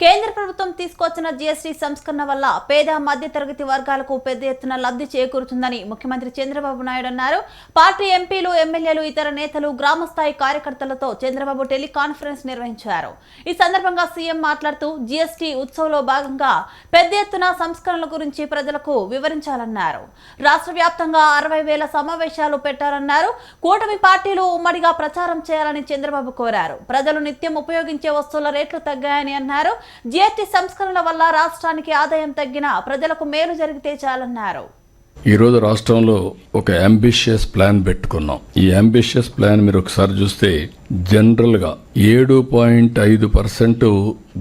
కేంద్ర ప్రభుత్వం తీసుకొచ్చిన జీఎస్టీ సంస్కరణ వల్ల పేద మధ్య తరగతి వర్గాలకు పెద్ద ఎత్తున లబ్ధి చేకూరుతుందని ముఖ్యమంత్రి చంద్రబాబు నాయుడు అన్నారు. పార్టీ ఎంపీలు, ఎమ్మెల్యేలు, ఇతర నేతలు, గ్రామస్థాయి కార్యకర్తలతో చంద్రబాబు టెలికాన్ఫరెన్స్ నిర్వహించారు. ఈ సందర్భంగా సీఎం మాట్లాడుతూ జీఎస్టీ ఉత్సవంలో భాగంగా పెద్ద ఎత్తున సంస్కరణల గురించి ప్రజలకు వివరించాలన్నారు. రాష్ట్ర వ్యాప్తంగా 60,000 సమావేశాలు పెట్టారన్నారు. కూటమి పార్టీలు ఉమ్మడిగా ప్రచారం చేయాలని చంద్రబాబు కోరారు. ప్రజలు నిత్యం ఉపయోగించే వస్తువుల రేట్లు తగ్గాయని అన్నారు. జీఎస్టీ సంస్కరణ వల్ల రాష్ట్రానికి ఆదాయం తగ్గినా ప్రజలకు మేలు జరిగితే చాలన్నారు. ఈ రోజు రాష్ట్రంలో ఒక అంబిషియస్ ప్లాన్ పెట్టుకున్నాం. ఈ అంబిషియస్ ప్లాన్ మీరు ఒకసారి చూస్తే జనరల్ గా 7.5%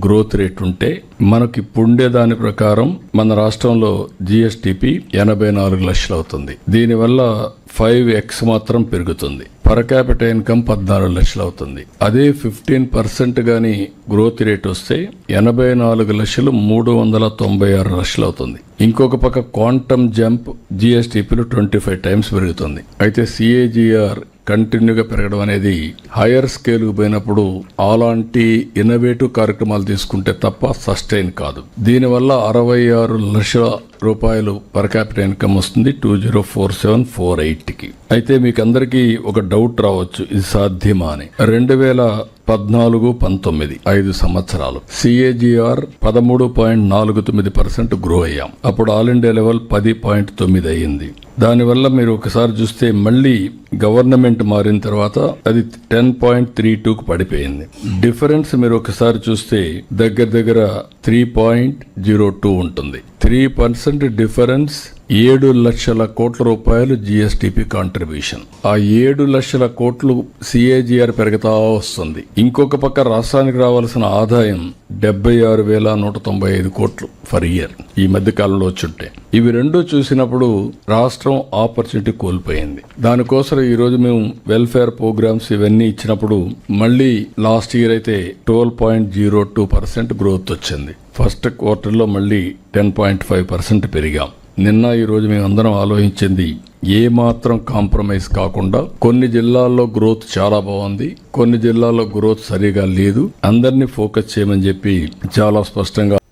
గ్రోత్ రేట్ ఉంటే మనకి ఇప్పుండే దాని ప్రకారం మన రాష్ట్రంలో జిఎస్టిపి 84 లక్షలు అవుతుంది. దీనివల్ల 5x మాత్రం పెరుగుతుంది. పర్ క్యాపిటల్ ఇన్కమ్ 14 లక్షలు అవుతుంది. అదే 15% గాని గ్రోత్ రేట్ వస్తే 84 లక్షలు 396 లక్షలు అవుతుంది. ఇంకొక పక్క క్వాంటమ్ జంప్ జిఎస్టిపిలో 25 టైమ్స్ పెరుగుతుంది. అయితే సిఏజిఆర్ కంటిన్యూగా పెరగడం అనేది హైయర్ స్కేల్ కు పోయినప్పుడు అలాంటి ఇన్నోవేటివ్ కార్యక్రమాలు తీసుకుంటే తప్ప సస్టైన్ కాదు. దీనివల్ల 66 లక్షల రూపాయలు పర్ క్యాపిటల్ ఇన్కమ్ వస్తుంది 204748 కి. అయితే మీకు అందరికీ ఒక డౌట్ రావచ్చు, ఇది సాధ్యమా అని. 2014-19 5 సంవత్సరాలు సిఏజిఆర్ 13.49% గ్రో అయ్యాం. అప్పుడు ఆల్ ఇండియా లెవెల్ 10.9 అయ్యింది. దానివల్ల మీరు ఒకసారి చూస్తే మళ్ళీ గవర్నమెంట్ మారిన తర్వాత అది 10.32కు పడిపోయింది. డిఫరెన్స్ మీరు ఒకసారి చూస్తే దగ్గర 3.02 ఉంటుంది. 3% డిఫరెన్స్ 7 లక్షల కోట్ల రూపాయలు జిఎస్టిపి కాంట్రిబ్యూషన్. ఆ 7 లక్షల కోట్లు సిఏజిఆర్ పెరుగుతా వస్తుంది. ఇంకొక పక్క రాష్ట్రానికి రావాల్సిన ఆదాయం 76,195 కోట్లు ఫర్ ఇయర్ ఈ మధ్య కాలంలో వచ్చుంటే. ఇవి రెండు చూసినప్పుడు రాష్ట్రం ఆపర్చునిటీ కోల్పోయింది. దానికోసం ఈ రోజు మేము వెల్ఫేర్ ప్రోగ్రామ్స్ ఇవన్నీ ఇచ్చినప్పుడు మళ్ళీ లాస్ట్ ఇయర్ అయితే 12.02% గ్రోత్ వచ్చింది. ఫస్ట్ క్వార్టర్లో మళ్ళీ 10.5% పెరిగాం. నిన్న ఈ రోజు మేము అందరం ఆలోచించింది ఏ మాత్రం కాంప్రమైజ్ కాకుండా కొన్ని జిల్లాల్లో గ్రోత్ చాలా బాగుంది, కొన్ని జిల్లాల్లో గ్రోత్ సరిగా లేదు. అందరినీ ఫోకస్ చేయమని చెప్పి చాలా స్పష్టంగా